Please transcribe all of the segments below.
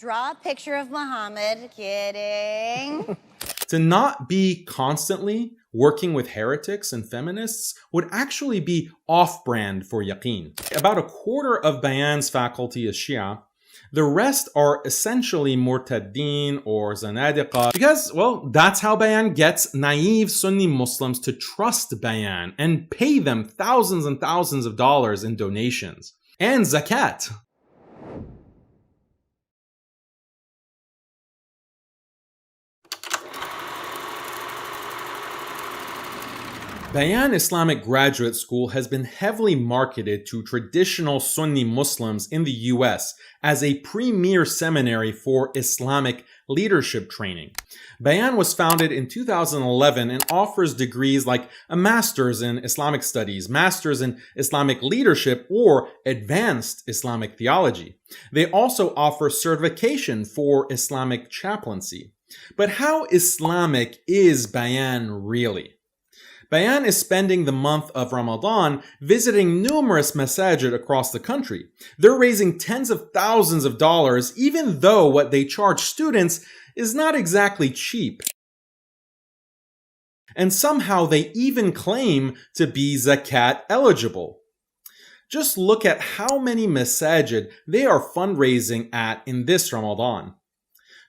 Draw a picture of Muhammad. Kidding. To not be constantly working with heretics and feminists would actually be off-brand for Yaqeen. About a quarter of Bayan's faculty is Shia. The rest are essentially Murtaddin or Zanadiqa because, well, that's how Bayan gets naive Sunni Muslims to trust Bayan and pay them thousands and thousands of dollars in donations. And Zakat. Bayan Islamic Graduate School has been heavily marketed to traditional Sunni Muslims in the US as a premier seminary for Islamic leadership training. Bayan was founded in 2011 and offers degrees like a master's in Islamic studies, master's in Islamic leadership, or advanced Islamic theology. They also offer certification for Islamic chaplaincy. But how Islamic is Bayan really? Bayan is spending the month of Ramadan visiting numerous masajid across the country. They're raising tens of thousands of dollars, even though what they charge students is not exactly cheap. And somehow they even claim to be Zakat eligible. Just look at how many masajid they are fundraising at in this Ramadan.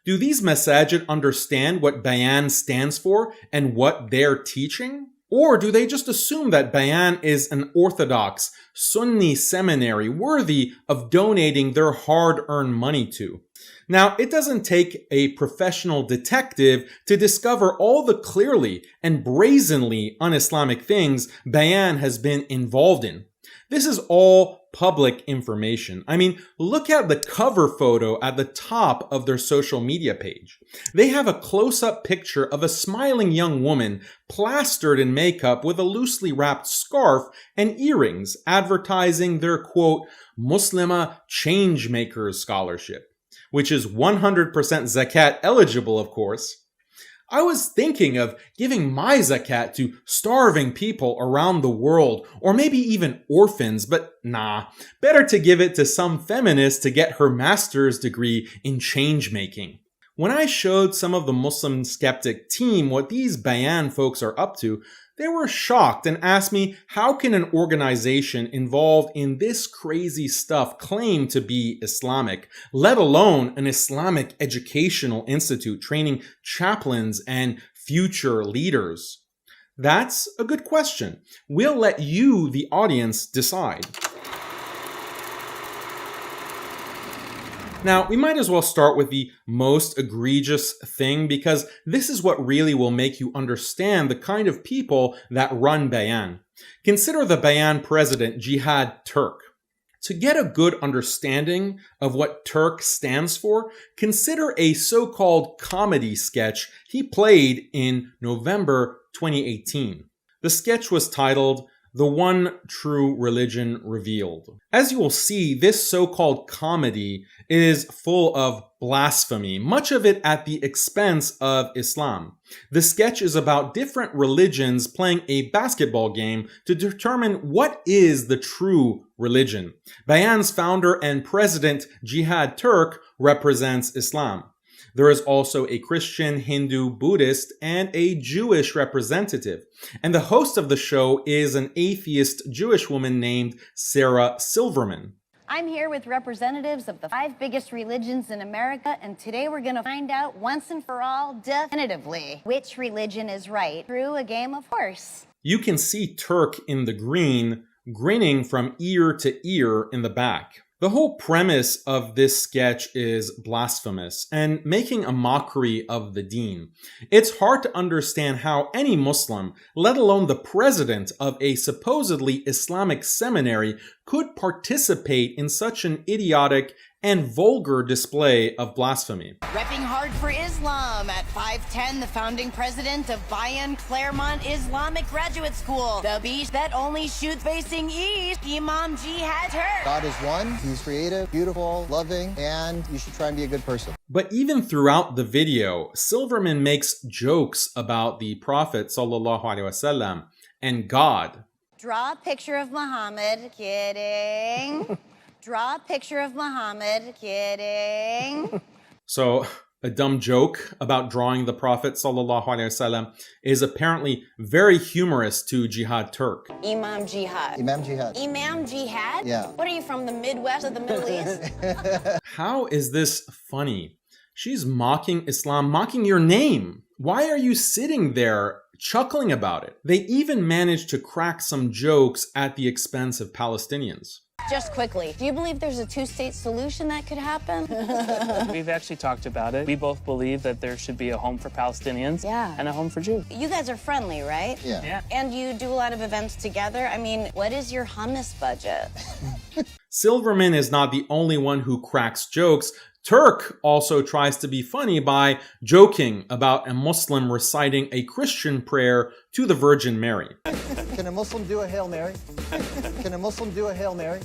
Do these masajid understand what Bayan stands for and what they're teaching? Or do they just assume that Bayan is an orthodox Sunni seminary worthy of donating their hard-earned money to? Now, it doesn't take a professional detective to discover all the clearly and brazenly un-Islamic things Bayan has been involved in. This is all public information. I mean, look at the cover photo at the top of their social media page. They have a close-up picture of a smiling young woman plastered in makeup with a loosely wrapped scarf and earrings, advertising their, quote, Muslima Changemakers Scholarship, which is 100% Zakat eligible, of course. I was thinking of giving my zakat to starving people around the world, or maybe even orphans, but nah, better to give it to some feminist to get her master's degree in change making. When I showed some of the Muslim skeptic team what these Bayan folks are up to, they were shocked and asked me, how can an organization involved in this crazy stuff claim to be Islamic, let alone an Islamic educational institute training chaplains and future leaders? That's a good question. We'll let you, the audience, decide. Now, we might as well start with the most egregious thing because this is what really will make you understand the kind of people that run Bayan. Consider the Bayan president, Jihad Turk. To get a good understanding of what Turk stands for, consider a so-called comedy sketch he played in November 2018. The sketch was titled The One True Religion Revealed. As you will see, this so-called comedy is full of blasphemy, much of it at the expense of Islam. The sketch is about different religions playing a basketball game to determine what is the true religion. Bayan's founder and president, Jihad Turk, represents Islam. There is also a Christian, Hindu, Buddhist, and a Jewish representative. And the host of the show is an atheist Jewish woman named Sarah Silverman. I'm here with representatives of the 5 biggest religions in America, and today we're going to find out once and for all, definitively, which religion is right through a game of horse. You can see Turk in the green, grinning from ear to ear in the back. The whole premise of this sketch is blasphemous and making a mockery of the deen. It's hard to understand how any Muslim, let alone the president of a supposedly Islamic seminary, could participate in such an idiotic and vulgar display of blasphemy. Repping hard for Islam at 5'10", the founding president of Bayan Islamic Graduate School. The beach that only shoots facing east, Imam Jihad Turk. God is one, he's creative, beautiful, loving, and you should try and be a good person. But even throughout the video, Silverman makes jokes about the Prophet ﷺ and God. Draw a picture of Muhammad. Kidding. Draw a picture of Muhammad. Kidding. So, a dumb joke about drawing the Prophet ﷺ is apparently very humorous to Jihad Turk. Imam Jihad. Imam Jihad. Imam Jihad? Yeah. What are you, from the Midwest of the Middle East? How is this funny? She's mocking Islam, mocking your name. Why are you sitting there chuckling about it? They even managed to crack some jokes at the expense of Palestinians. Just quickly, do you believe there's a two-state solution that could happen? We've actually talked about it. We both believe that there should be a home for Palestinians and a home for Jews. You guys are friendly, right? Yeah. And you do a lot of events together. I mean, what is your hummus budget? Silverman is not the only one who cracks jokes. Turk also tries to be funny by joking about a Muslim reciting a Christian prayer to the Virgin Mary. Can a Muslim do a Hail Mary? Can a Muslim do a Hail Mary?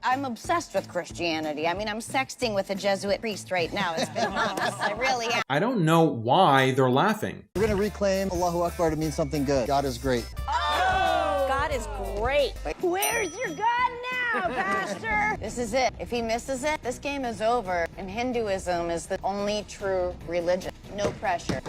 I'm obsessed with Christianity. I mean, I'm sexting with a Jesuit priest right now. It's been hummus. I really am. I don't know why they're laughing. We're going to reclaim Allahu Akbar to mean something good. God is great. Oh, God is great. Where's your God now, Pastor? This is it. If he misses it, this game is over. And Hinduism is the only true religion. No pressure.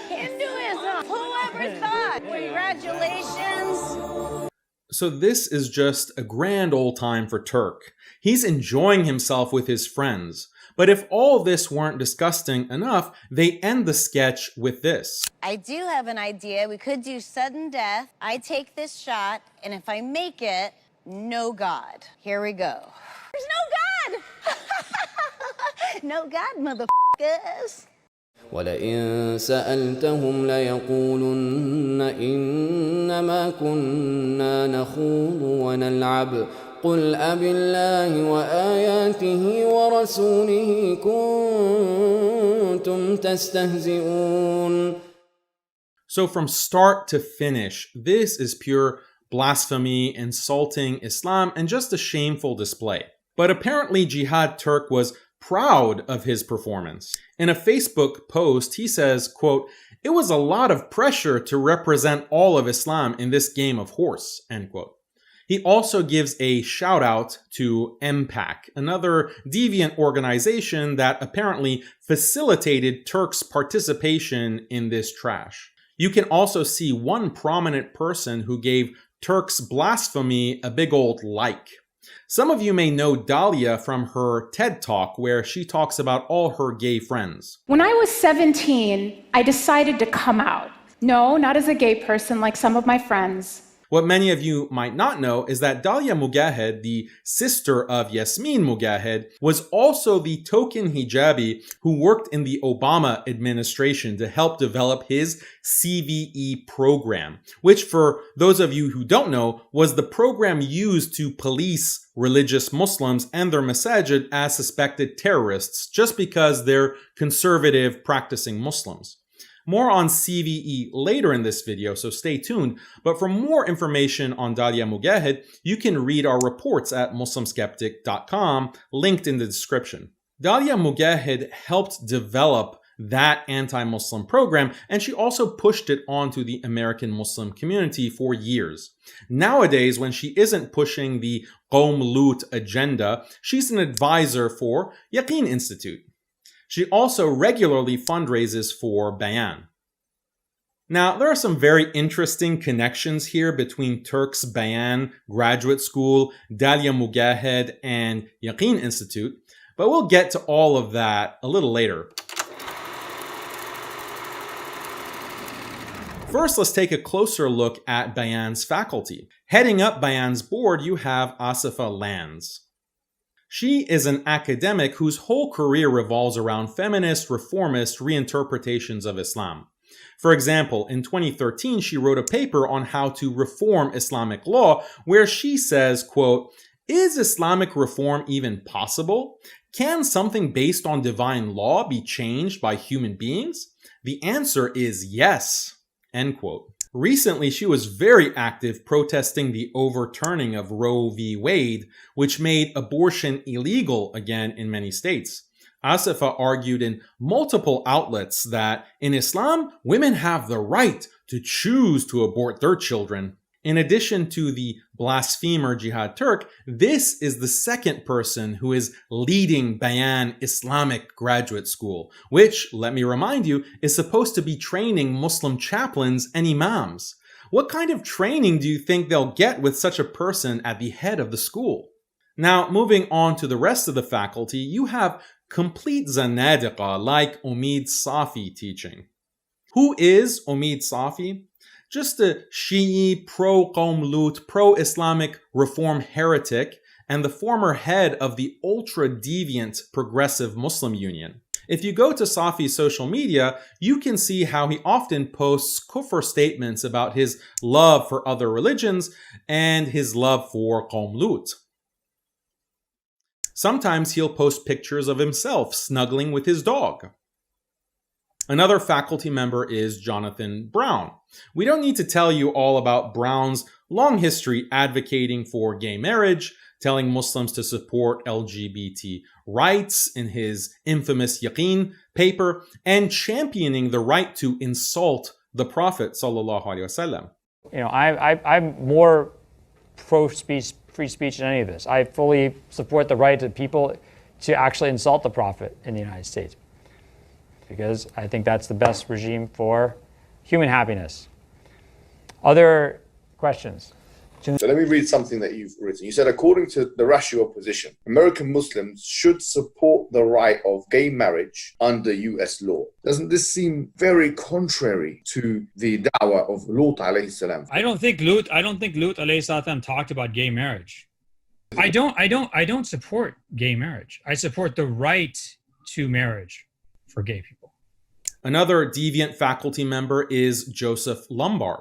Hinduism! Whoever thought? Congratulations! So this is just a grand old time for Turk. He's enjoying himself with his friends. But if all this weren't disgusting enough, they end the sketch with this. I do have an idea. We could do sudden death. I take this shot, and if I make it, no God. Here we go. There's no God! No God, motherfuckers. ولئن سألتهم ليقولن إنما كنا نخوض ونلعب قل أبالله وآياته ورسوله كنتم تستهزئون. So from start to finish, this is pure blasphemy, insulting Islam, and just a shameful display. But apparently Jihad Turk was proud of his performance. In a Facebook post, he says, quote, "It was a lot of pressure to represent all of Islam in this game of horse," end quote. He also gives a shout out to MPAC, another deviant organization that apparently facilitated Turk's participation in this trash. You can also see one prominent person who gave Turk's blasphemy a big old like. Some of you may know Dahlia from her TED Talk, where she talks about all her gay friends. When I was 17, I decided to come out. No, not as a gay person like some of my friends. What many of you might not know is that Dahlia Mugahed, the sister of Yasmin Mugahed, was also the token hijabi who worked in the Obama administration to help develop his CVE program, which, for those of you who don't know, was the program used to police religious Muslims and their masajid as suspected terrorists just because they're conservative practicing Muslims. More on CVE later in this video, so stay tuned. But for more information on Dahlia Mugahed, you can read our reports at muslimskeptic.com, linked in the description. Dahlia Mugahed helped develop that anti-Muslim program, and she also pushed it onto the American Muslim community for years. Nowadays, when she isn't pushing the Qawm Lut agenda, she's an advisor for Yaqeen Institute. She also regularly fundraises for Bayan. Now, there are some very interesting connections here between Turk's Bayan Graduate School, Dahlia Mugahed, and Yaqeen Institute, but we'll get to all of that a little later. First, let's take a closer look at Bayan's faculty. Heading up Bayan's board, you have Asifa Lands. She is an academic whose whole career revolves around feminist, reformist reinterpretations of Islam. For example, in 2013, she wrote a paper on how to reform Islamic law, where she says, quote, "Is Islamic reform even possible? Can something based on divine law be changed by human beings? The answer is yes," end quote. Recently, she was very active protesting the overturning of Roe v. Wade, which made abortion illegal again in many states. Asifa argued in multiple outlets that in Islam, women have the right to choose to abort their children. In addition to the blasphemer Jihad Turk, this is the second person who is leading Bayan Islamic Graduate School, which, let me remind you, is supposed to be training Muslim chaplains and imams. What kind of training do you think they'll get with such a person at the head of the school? Now, moving on to the rest of the faculty, you have complete zanadiqa like Umaid Safi teaching. Who is Umaid Safi? Just a Shi'i, pro-Qawm Lut, pro-Islamic reform heretic, and the former head of the ultra-deviant Progressive Muslim Union. If you go to Safi's social media, you can see how he often posts kufr statements about his love for other religions and his love for Qawm Lut. Sometimes he'll post pictures of himself snuggling with his dog. Another faculty member is Jonathan Brown. We don't need to tell you all about Brown's long history advocating for gay marriage, telling Muslims to support LGBT rights in his infamous Yaqeen paper, and championing the right to insult the Prophet ﷺ. You know, I'm more pro-speech, free speech than any of this. I fully support the right of people to actually insult the Prophet in the United States, because I think that's the best regime for human happiness. Other questions? So let me read something that you've written. You said, according to the Rashi opposition, American Muslims should support the right of gay marriage under US law. Doesn't this seem very contrary to the da'wah of Lut alayhi salam? I don't think Lut alayhi salam talked about gay marriage. I don't support gay marriage. I support the right to marriage for gay people. Another deviant faculty member is Joseph Lombard.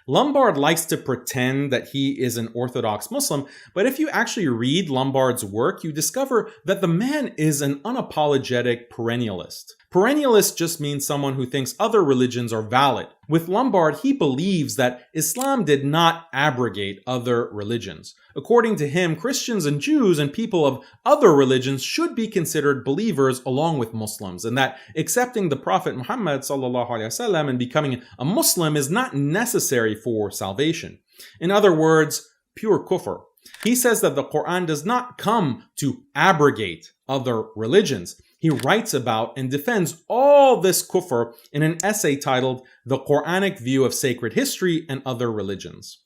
Lombard likes to pretend that he is an Orthodox Muslim, but if you actually read Lombard's work, you discover that the man is an unapologetic perennialist. Perennialist just means someone who thinks other religions are valid. With Lombard, he believes that Islam did not abrogate other religions. According to him, Christians and Jews and people of other religions should be considered believers along with Muslims, and that accepting the Prophet Muhammad ﷺ and becoming a Muslim is not necessary for salvation. In other words, pure kufr. He says that the Quran does not come to abrogate other religions. He writes about and defends all this kufr in an essay titled The Quranic View of Sacred History and Other Religions.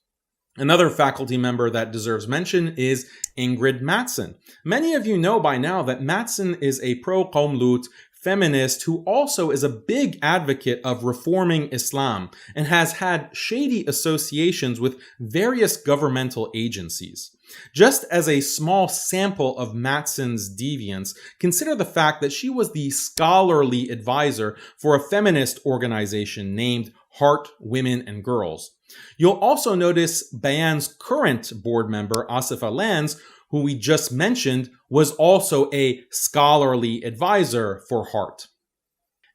Another faculty member that deserves mention is Ingrid Mattson. Many of you know by now that Mattson is a pro-Qawm Lut feminist who also is a big advocate of reforming Islam and has had shady associations with various governmental agencies. Just as a small sample of Mattson's deviance, consider the fact that she was the scholarly advisor for a feminist organization named Heart, Women, and Girls. You'll also notice Bayan's current board member, Asifa Lanz, who we just mentioned, was also a scholarly advisor for Heart.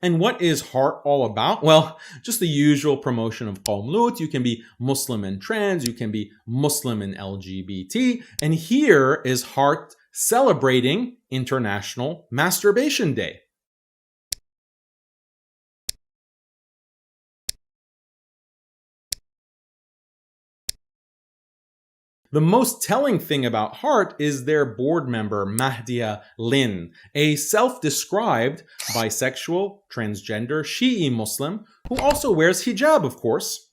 And what is Heart all about? Well, just the usual promotion of Qawm Lut. You can be Muslim and trans, you can be Muslim and LGBT. And here is Heart celebrating International Masturbation Day. The most telling thing about Heart is their board member, Mahdia Lin, a self-described bisexual, transgender, Shi'i Muslim, who also wears hijab, of course.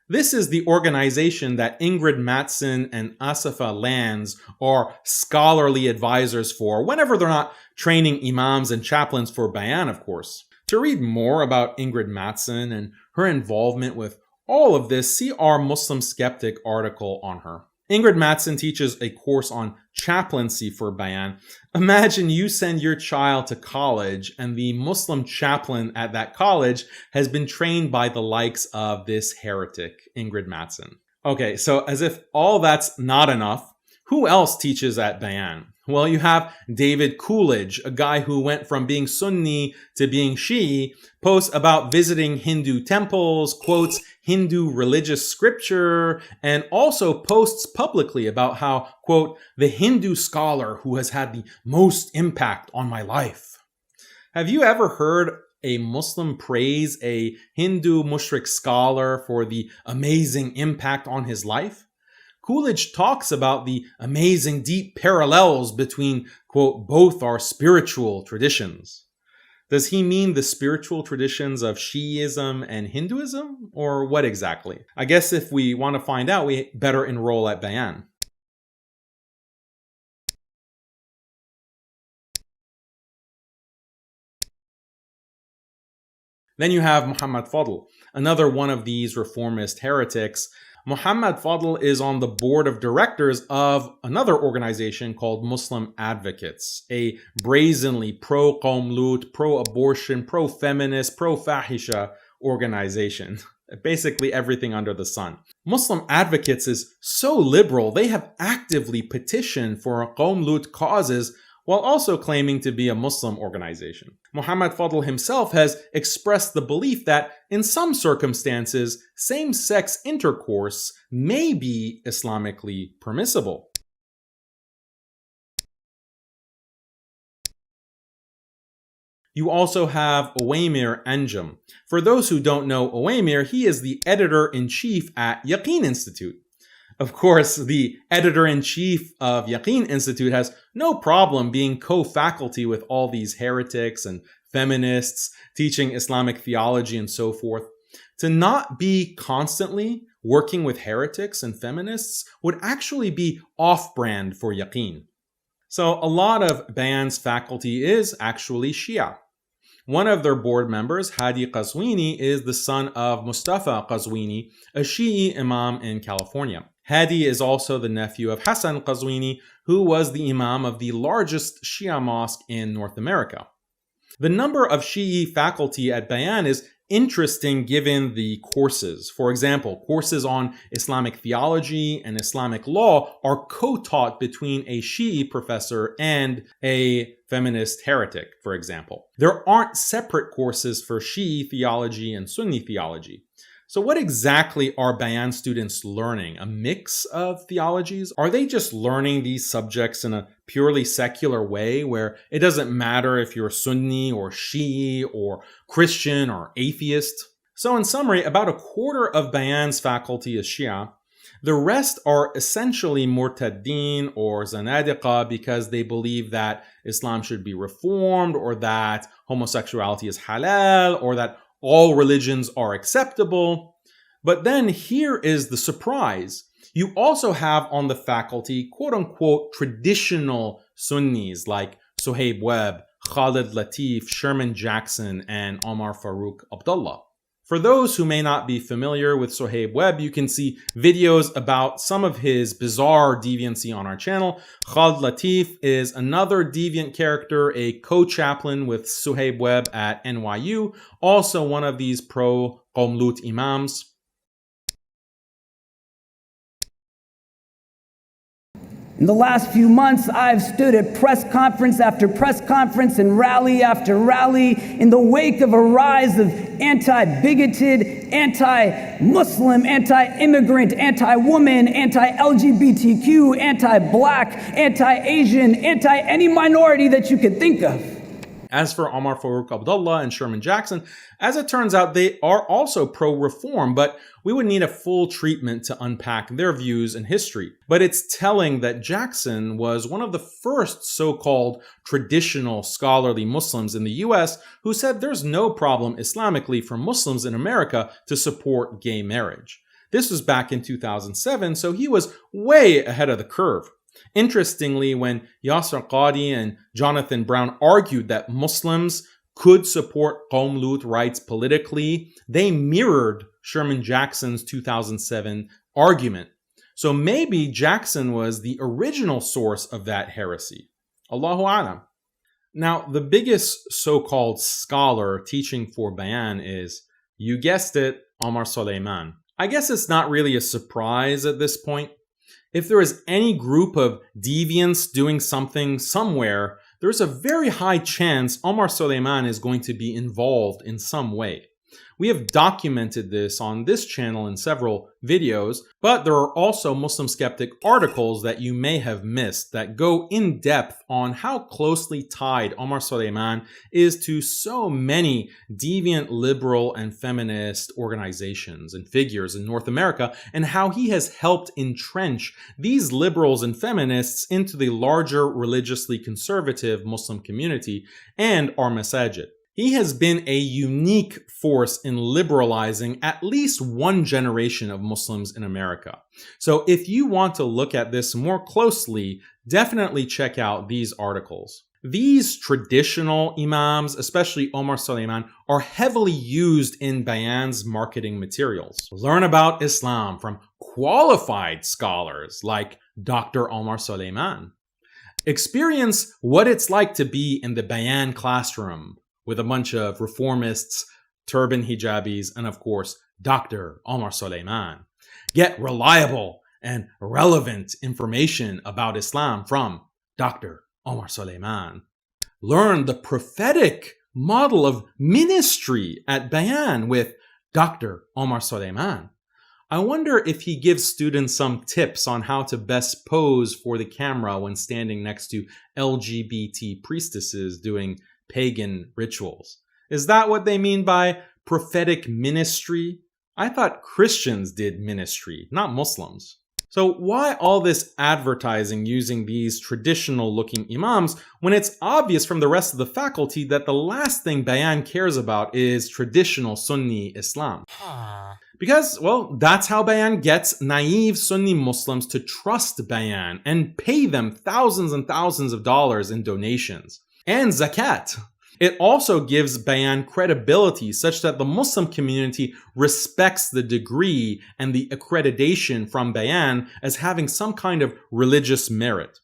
This is the organization that Ingrid Mattson and Asifa Lanz are scholarly advisors for, whenever they're not training imams and chaplains for Bayan, of course. To read more about Ingrid Mattson and her involvement with all of this, see our Muslim Skeptic article on her. Ingrid Mattson teaches a course on chaplaincy for Bayan. Imagine you send your child to college and the Muslim chaplain at that college has been trained by the likes of this heretic, Ingrid Mattson. Okay, so as if all that's not enough, who else teaches at Bayan? Well, you have David Coolidge, a guy who went from being Sunni to being Shi'i, posts about visiting Hindu temples, quotes Hindu religious scripture, and also posts publicly about how, quote, the Hindu scholar who has had the most impact on my life. Have you ever heard a Muslim praise a Hindu mushrik scholar for the amazing impact on his life? Coolidge talks about the amazing deep parallels between, quote, both our spiritual traditions. Does he mean the spiritual traditions of Shi'ism and Hinduism, or what exactly? I guess if we want to find out, we better enroll at Bayan. Then you have Muhammad Fadl, another one of these reformist heretics. Muhammad Fadl is on the board of directors of another organization called Muslim Advocates, a brazenly pro-Qawm Lut, pro-abortion, pro-feminist, pro-fahisha organization. Basically everything under the sun. Muslim Advocates is so liberal, they have actively petitioned for Qawm Lut causes while also claiming to be a Muslim organization. Muhammad Fadl himself has expressed the belief that in some circumstances, same-sex intercourse may be Islamically permissible. You also have Uwaymir Anjum. For those who don't know Uwaymir, he is the editor-in-chief at Yaqeen Institute. Of course, the editor-in-chief of Yaqeen Institute has no problem being co-faculty with all these heretics and feminists, teaching Islamic theology and so forth. To not be constantly working with heretics and feminists would actually be off-brand for Yaqeen. So a lot of Bayan's faculty is actually Shia. One of their board members, Hadi Qazwini, is the son of Mustafa Qazwini, a Shi'i imam in California. Hadi is also the nephew of Hassan Qazwini, who was the imam of the largest Shia mosque in North America. The number of Shi'i faculty at Bayan is interesting given the courses. For example, courses on Islamic theology and Islamic law are co-taught between a Shi'i professor and a feminist heretic, for example. There aren't separate courses for Shi'i theology and Sunni theology. So what exactly are Bayan students learning? A mix of theologies? Are they just learning these subjects in a purely secular way where it doesn't matter if you're Sunni or Shi'i or Christian or atheist? So in summary, about a quarter of Bayan's faculty is Shia. The rest are essentially Murtaddin or Zanadiqa because they believe that Islam should be reformed or that homosexuality is halal or that all religions are acceptable. But then here is the surprise. You also have on the faculty, quote-unquote, traditional Sunnis like Suhaib Webb, Khalid Latif, Sherman Jackson, and Omar Farouk Abdullah. For those who may not be familiar with Suhaib Webb, you can see videos about some of his bizarre deviancy on our channel. Khalid Latif is another deviant character, a co-chaplain with Suhaib Webb at NYU, also one of these pro-Qawm Lut imams. In the last few months, I've stood at press conference after press conference and rally after rally in the wake of a rise of anti-bigoted, anti-Muslim, anti-immigrant, anti-woman, anti-LGBTQ, anti-black, anti-Asian, anti-any minority that you could think of. As for Omar Farouk Abdullah and Sherman Jackson, as it turns out, they are also pro-reform, but we would need a full treatment to unpack their views and history. But it's telling that Jackson was one of the first so-called traditional scholarly Muslims in the US who said there's no problem Islamically for Muslims in America to support gay marriage. This was back in 2007, so he was way ahead of the curve. Interestingly, when Yasser Qadi and Jonathan Brown argued that Muslims could support Qawm Lut rights politically, they mirrored Sherman Jackson's 2007 argument. So maybe Jackson was the original source of that heresy. Allahu A'lam. Now, the biggest so-called scholar teaching for Bayan is, you guessed it, Omar Suleiman. I guess it's not really a surprise at this point. If there is any group of deviants doing something somewhere, there's a very high chance Omar Suleiman is going to be involved in some way. We have documented this on this channel in several videos, but there are also Muslim skeptic articles that you may have missed that go in depth on how closely tied Omar Suleiman is to so many deviant liberal and feminist organizations and figures in North America, and how he has helped entrench these liberals and feminists into the larger religiously conservative Muslim community and our masajid. He has been a unique force in liberalizing at least one generation of Muslims in America. So if you want to look at this more closely, definitely check out these articles. These traditional imams, especially Omar Suleiman, are heavily used in Bayan's marketing materials. Learn about Islam from qualified scholars like Dr. Omar Suleiman. Experience what it's like to be in the Bayan classroom with a bunch of reformists, turban hijabis, and of course, Dr. Omar Suleiman. Get reliable and relevant information about Islam from Dr. Omar Suleiman. Learn the prophetic model of ministry at Bayan with Dr. Omar Suleiman. I wonder if he gives students some tips on how to best pose for the camera when standing next to LGBT priestesses doing pagan rituals. Is that what they mean by prophetic ministry? I thought Christians did ministry, not Muslims. So why all this advertising using these traditional looking imams when it's obvious from the rest of the faculty that the last thing Bayan cares about is traditional Sunni Islam? Because, well, that's how Bayan gets naive Sunni Muslims to trust Bayan and pay them thousands and thousands of dollars in donations. And zakat. It also gives Bayan credibility such that the Muslim community respects the degree and the accreditation from Bayan as having some kind of religious merit.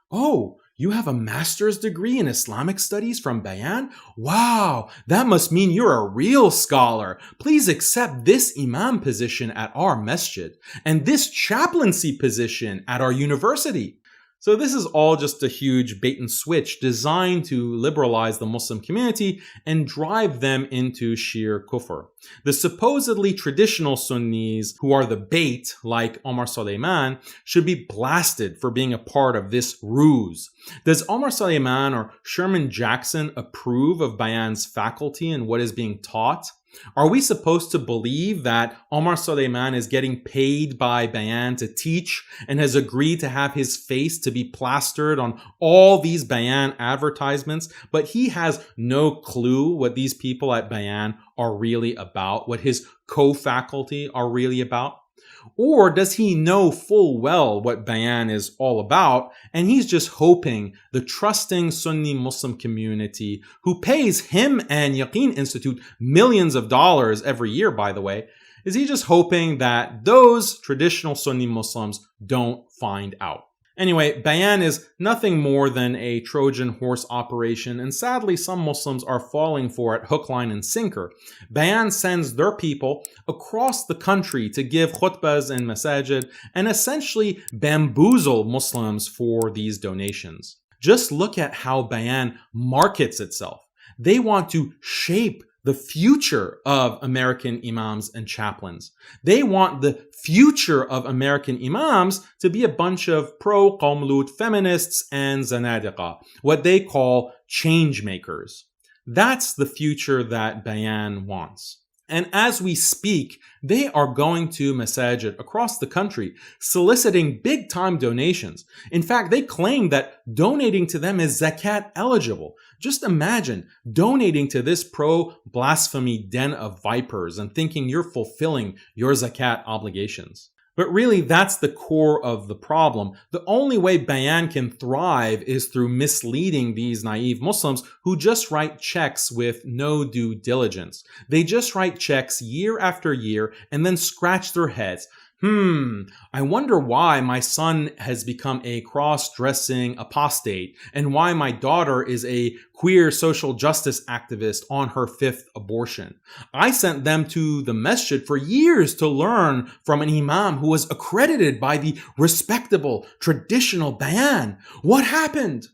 Oh, you have a master's degree in Islamic studies from Bayan? Wow, that must mean you're a real scholar. Please accept this imam position at our masjid and this chaplaincy position at our university. So this is all just a huge bait and switch designed to liberalize the Muslim community and drive them into sheer kufr. The supposedly traditional Sunnis who are the bait, like Omar Suleiman, should be blasted for being a part of this ruse. Does Omar Suleiman or Sherman Jackson approve of Bayan's faculty and what is being taught? Are we supposed to believe that Omar Suleiman is getting paid by Bayan to teach and has agreed to have his face to be plastered on all these Bayan advertisements, but he has no clue what these people at Bayan are really about, what his co-faculty are really about? Or does he know full well what Bayan is all about, and he's just hoping the trusting Sunni Muslim community, who pays him and Yaqeen Institute millions of dollars every year, by the way, is he just hoping that those traditional Sunni Muslims don't find out? Anyway, Bayan is nothing more than a Trojan horse operation, and sadly some Muslims are falling for it hook, line, and sinker. Bayan sends their people across the country to give khutbahs and masajid and essentially bamboozle Muslims for these donations. Just look at how Bayan markets itself. They want to shape the future of American imams and chaplains. They want the future of American imams to be a bunch of pro-Qawm Lut feminists and zanadiqa, what they call change makers. That's the future that Bayan wants. And as we speak, they are going to masajid across the country, soliciting big-time donations. In fact, they claim that donating to them is zakat eligible. Just imagine donating to this pro-blasphemy den of vipers and thinking you're fulfilling your zakat obligations. But really, that's the core of the problem. The only way Bayan can thrive is through misleading these naive Muslims who just write checks with no due diligence. They just write checks year after year and then scratch their heads. I wonder why my son has become a cross-dressing apostate and why my daughter is a queer social justice activist on her 5th abortion. I sent them to the masjid for years to learn from an imam who was accredited by the respectable, traditional Bayan. What happened?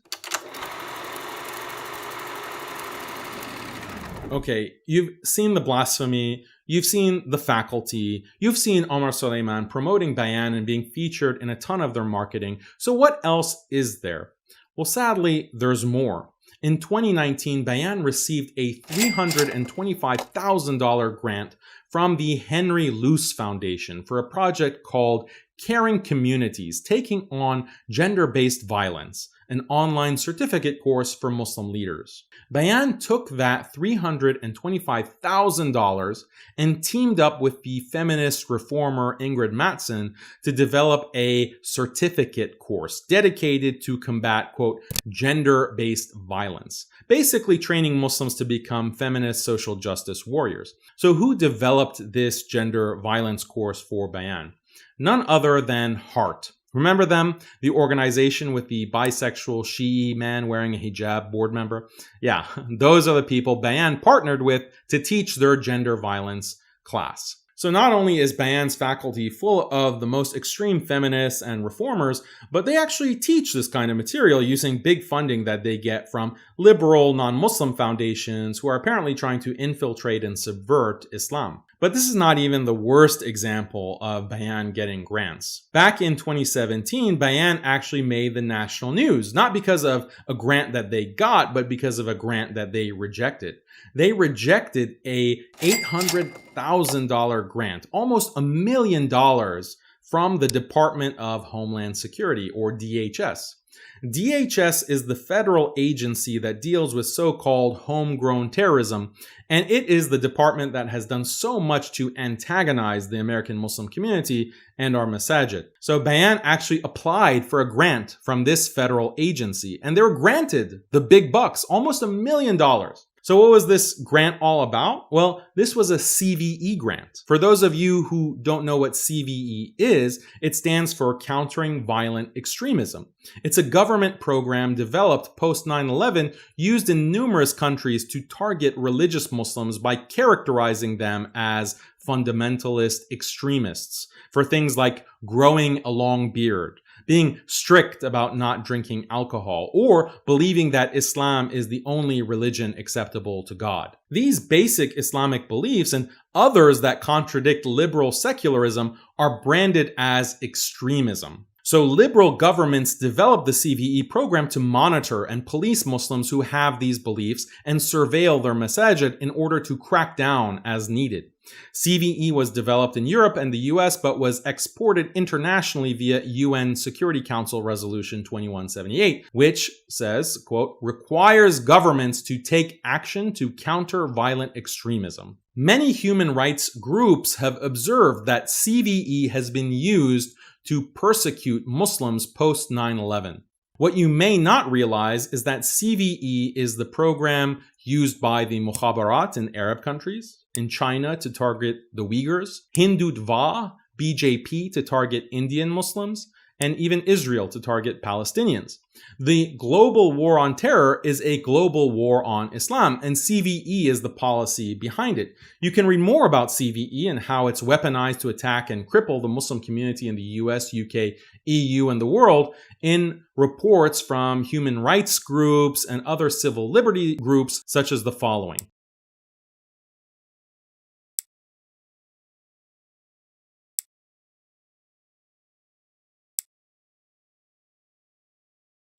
Okay, you've seen the blasphemy, you've seen the faculty, you've seen Omar Suleiman promoting Bayan and being featured in a ton of their marketing. So what else is there? Well, sadly, there's more. In 2019, Bayan received a $325,000 grant from the Henry Luce Foundation for a project called Caring Communities, Taking on Gender-Based Violence, an online certificate course for Muslim leaders. Bayan took that $325,000 and teamed up with the feminist reformer Ingrid Mattson to develop a certificate course dedicated to combat, quote, gender-based violence, basically training Muslims to become feminist social justice warriors. So who developed this gender violence course for Bayan? None other than Heart. Remember them? The organization with the bisexual Shi'i man wearing a hijab board member? Yeah, those are the people Bayan partnered with to teach their gender violence class. So not only is Bayan's faculty full of the most extreme feminists and reformers, but they actually teach this kind of material using big funding that they get from liberal non-Muslim foundations who are apparently trying to infiltrate and subvert Islam. But this is not even the worst example of Bayan getting grants. Back in 2017, Bayan actually made the national news, not because of a grant that they got, but because of a grant that they rejected. They rejected a $800,000 grant, almost $1 million from the Department of Homeland Security, or DHS. DHS is the federal agency that deals with so-called homegrown terrorism, and it is the department that has done so much to antagonize the American Muslim community and our masajid. So Bayan actually applied for a grant from this federal agency, and they were granted the big bucks, almost $1 million. So what was this grant all about? Well, this was a CVE grant. For those of you who don't know what CVE is, it stands for Countering Violent Extremism. It's a government program developed post 9/11, used in numerous countries to target religious Muslims by characterizing them as fundamentalist extremists for things like growing a long beard, being strict about not drinking alcohol, or believing that Islam is the only religion acceptable to God. These basic Islamic beliefs and others that contradict liberal secularism are branded as extremism. So liberal governments developed the CVE program to monitor and police Muslims who have these beliefs and surveil their masajid in order to crack down as needed. CVE was developed in Europe and the US, but was exported internationally via UN Security Council Resolution 2178, which says, quote, requires governments to take action to counter violent extremism. Many human rights groups have observed that CVE has been used to persecute Muslims post 9/11. What you may not realize is that CVE is the program used by the Mukhabarat in Arab countries, in China to target the Uyghurs, Hindutva, BJP to target Indian Muslims, and even Israel to target Palestinians. The global war on terror is a global war on Islam, and CVE is the policy behind it. You can read more about CVE and how it's weaponized to attack and cripple the Muslim community in the US, UK, EU, and the world in reports from human rights groups and other civil liberty groups such as the following.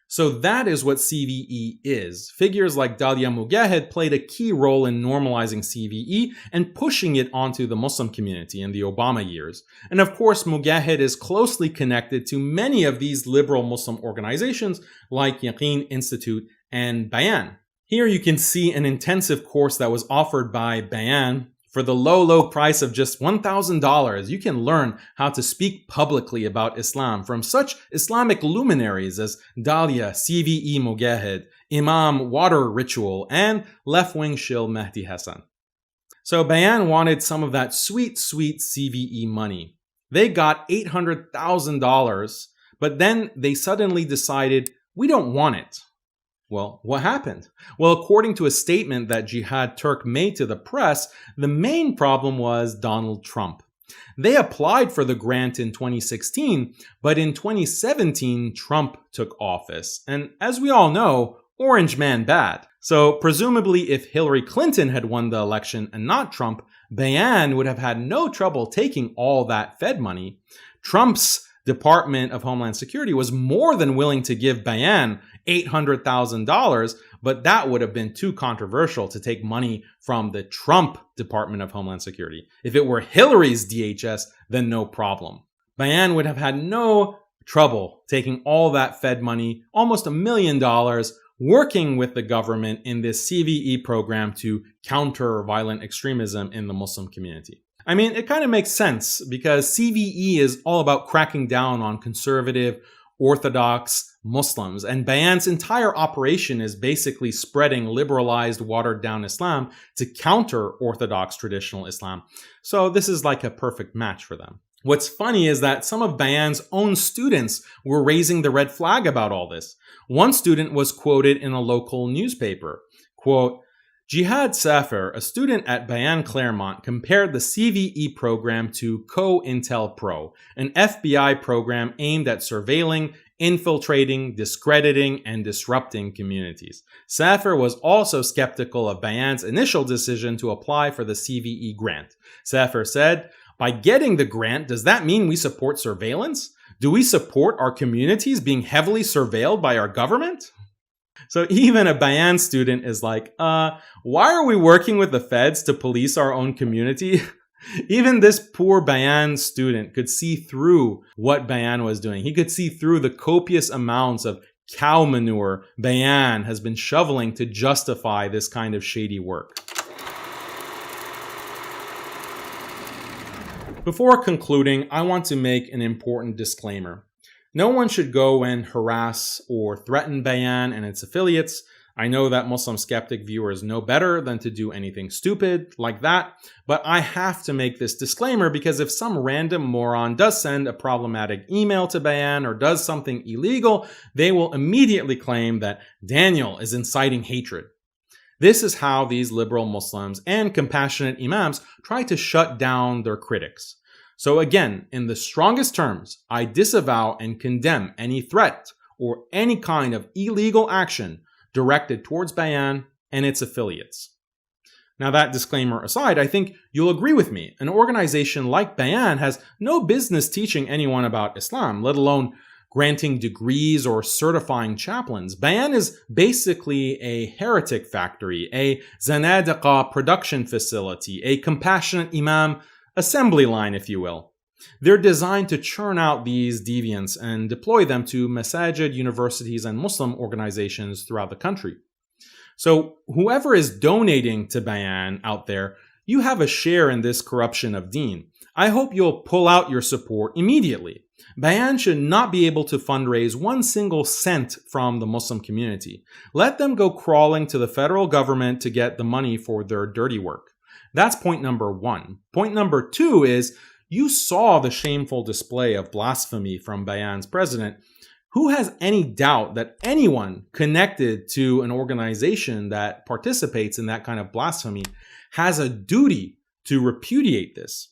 So that is what CVE is. Figures like Dalia Mugahed played a key role in normalizing CVE and pushing it onto the Muslim community in the Obama years. And of course, Mugahed is closely connected to many of these liberal Muslim organizations like Yaqeen Institute and Bayan. Here you can see an intensive course that was offered by Bayan. For the low price of just $1,000, you can learn how to speak publicly about Islam from such Islamic luminaries as Dalia, CVE Mugahed, Imam Water Ritual, and left-wing shill Mehdi Hassan. So Bayan wanted some of that sweet CVE money. They got $800,000, but then they suddenly decided, we don't want it. Well, what happened? Well, according to a statement that Jihad Turk made to the press, the main problem was Donald Trump. They applied for the grant in 2016, but in 2017, Trump took office. And as we all know, orange man bad. So presumably if Hillary Clinton had won the election and not Trump, Bayan would have had no trouble taking all that Fed money. Trump's Department of Homeland Security was more than willing to give Bayan $800,000, but that would have been too controversial to take money from the Trump Department of Homeland Security. If it were Hillary's DHS, then no problem. Bayan would have had no trouble taking all that Fed money, almost $1 million, working with the government in this CVE program to counter violent extremism in the Muslim community. I mean, it kind of makes sense because CVE is all about cracking down on conservative, orthodox Muslims, and Bayan's entire operation is basically spreading liberalized, watered-down Islam to counter orthodox traditional Islam. So this is like a perfect match for them. What's funny is that some of Bayan's own students were raising the red flag about all this. One student was quoted in a local newspaper, quote, Jihad Safar, a student at Bayan Claremont, compared the CVE program to COINTELPRO, an FBI program aimed at surveilling, infiltrating, discrediting, and disrupting communities. Safar was also skeptical of Bayan's initial decision to apply for the CVE grant. Safar said, by getting the grant, does that mean we support surveillance? Do we support our communities being heavily surveilled by our government? So even a Bayan student is like, why are we working with the feds to police our own community? Even this poor Bayan student could see through what Bayan was doing. He could see through the copious amounts of cow manure Bayan has been shoveling to justify this kind of shady work. Before concluding, I want to make an important disclaimer. No one should go and harass or threaten Bayan and its affiliates. I know that Muslim skeptic viewers know better than to do anything stupid like that, but I have to make this disclaimer because if some random moron does send a problematic email to Bayan or does something illegal, they will immediately claim that Daniel is inciting hatred. This is how these liberal Muslims and compassionate imams try to shut down their critics. So again, in the strongest terms, I disavow and condemn any threat or any kind of illegal action directed towards Bayan and its affiliates. Now that disclaimer aside, I think you'll agree with me. An organization like Bayan has no business teaching anyone about Islam, let alone granting degrees or certifying chaplains. Bayan is basically a heretic factory, a Zanadiqa production facility, a compassionate imam assembly line, if you will. They're designed to churn out these deviants and deploy them to masajid, universities, and Muslim organizations throughout the country. So whoever is donating to Bayan out there, you have a share in this corruption of deen. I hope you'll pull out your support immediately. Bayan should not be able to fundraise 1 single cent from the Muslim community. Let them go crawling to the federal government to get the money for their dirty work. That's point number 1. Point number 2 is, you saw the shameful display of blasphemy from Bayan's president. Who has any doubt that anyone connected to an organization that participates in that kind of blasphemy has a duty to repudiate this?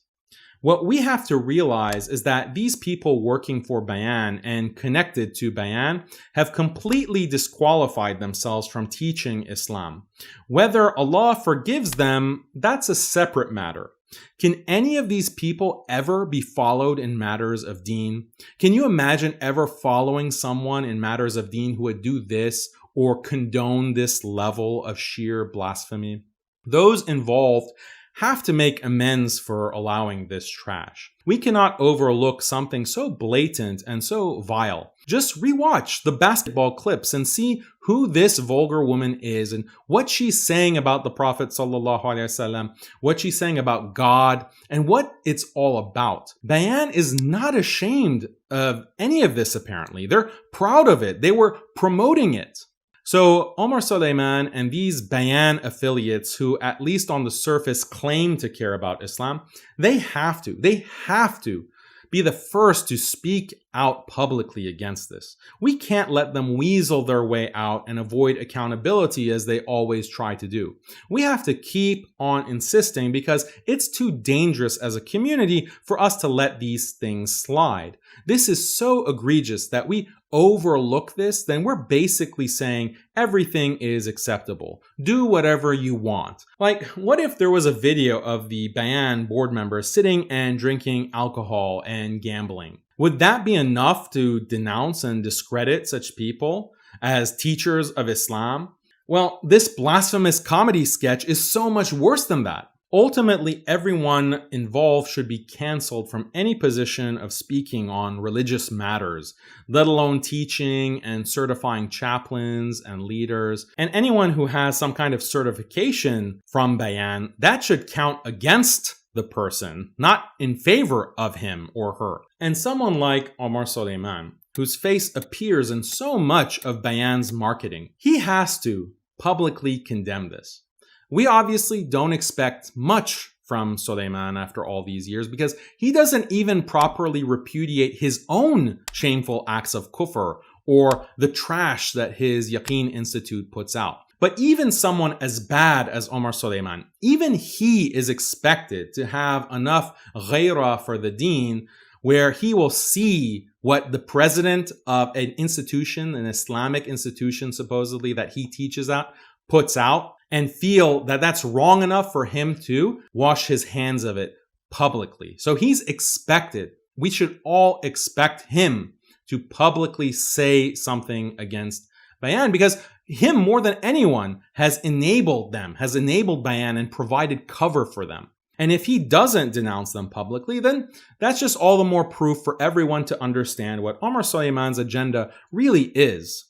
What we have to realize is that these people working for Bayan and connected to Bayan have completely disqualified themselves from teaching Islam. Whether Allah forgives them, that's a separate matter. Can any of these people ever be followed in matters of deen? Can you imagine ever following someone in matters of deen who would do this or condone this level of sheer blasphemy? Those involved have to make amends for allowing this trash. We cannot overlook something so blatant and so vile. Just rewatch the basketball clips and see who this vulgar woman is and what she's saying about the Prophet ﷺ, what she's saying about God, and what it's all about. Bayan is not ashamed of any of this, apparently. They're proud of it. They were promoting it. So Omar Suleiman and these Bayan affiliates who, at least on the surface, claim to care about Islam, they have to, be the first to speak out publicly against this. We can't let them weasel their way out and avoid accountability as they always try to do. We have to keep on insisting because it's too dangerous as a community for us to let these things slide. This is so egregious that we overlook this, then we're basically saying everything is acceptable. Do whatever you want. Like, what if there was a video of the Bayan board members sitting and drinking alcohol and gambling? Would that be enough to denounce and discredit such people as teachers of Islam? Well, this blasphemous comedy sketch is so much worse than that. Ultimately, everyone involved should be canceled from any position of speaking on religious matters, let alone teaching and certifying chaplains and leaders. And anyone who has some kind of certification from Bayan, that should count against the person, not in favor of him or her. And someone like Omar Suleiman, whose face appears in so much of Bayan's marketing, he has to publicly condemn this. We obviously don't expect much from Suleiman after all these years because he doesn't even properly repudiate his own shameful acts of kufr or the trash that his Yaqeen Institute puts out. But even someone as bad as Omar Suleiman, even he is expected to have enough ghairah for the deen where he will see what the president of an institution, an Islamic institution supposedly that he teaches at, puts out, and feel that that's wrong enough for him to wash his hands of it publicly. So he's expected, we should all expect him to publicly say something against Bayan because him more than anyone has enabled them, has enabled Bayan and provided cover for them. And if he doesn't denounce them publicly, then that's just all the more proof for everyone to understand what Omar Suleiman's agenda really is.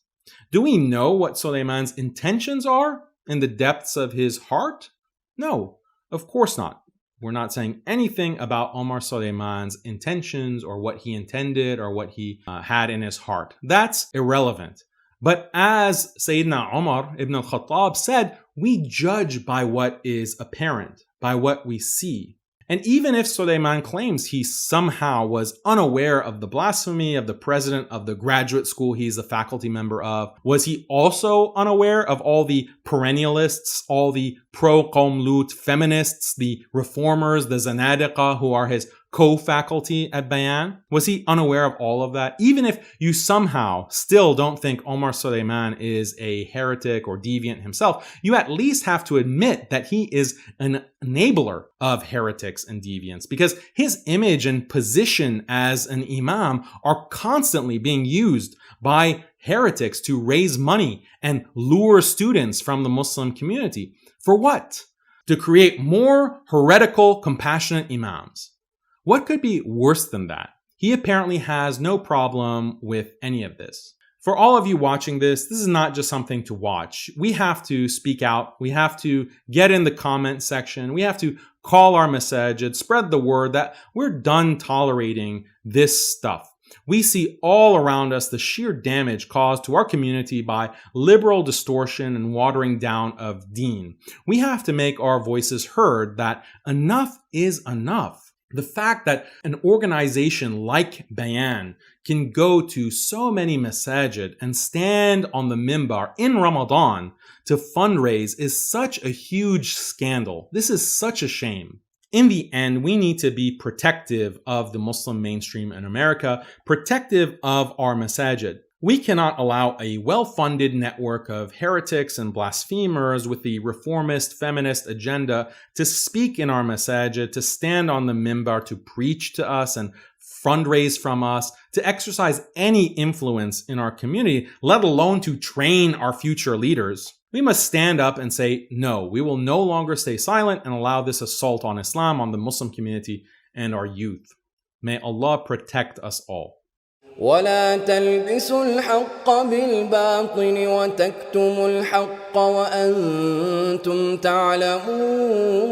Do we know what Suleiman's intentions are in the depths of his heart? No, of course not. We're not saying anything about Omar Suleiman's intentions or what he intended or what he had in his heart. That's irrelevant. But as Sayyidina Umar ibn al-Khattab said, we judge by what is apparent, by what we see. And even if Suleiman claims he somehow was unaware of the blasphemy of the president of the graduate school he's a faculty member of, was he also unaware of all the perennialists, all the pro-Qawm Lut feminists, the reformers, the Zanadiqa who are his co-faculty at Bayan? Was he unaware of all of that? Even if you somehow still don't think Omar Suleiman is a heretic or deviant himself, you at least have to admit that he is an enabler of heretics and deviants because his image and position as an imam are constantly being used by heretics to raise money and lure students from the Muslim community. For what? To create more heretical, compassionate imams. What could be worse than that? He apparently has no problem with any of this. For all of you watching this, this is not just something to watch. We have to speak out. We have to get in the comment section. We have to call our masajid, spread the word that we're done tolerating this stuff. We see all around us the sheer damage caused to our community by liberal distortion and watering down of deen. We have to make our voices heard that enough is enough. The fact that an organization like Bayan can go to so many masajid and stand on the mimbar in Ramadan to fundraise is such a huge scandal. This is such a shame. In the end, we need to be protective of the Muslim mainstream in America, protective of our masajid. We cannot allow a well-funded network of heretics and blasphemers with the reformist feminist agenda to speak in our masajid, to stand on the mimbar, to preach to us and fundraise from us, to exercise any influence in our community, let alone to train our future leaders. We must stand up and say, no, we will no longer stay silent and allow this assault on Islam, on the Muslim community and our youth. May Allah protect us all. ولا تلبسوا الحق بالباطل وتكتموا الحق وأنتم تعلمون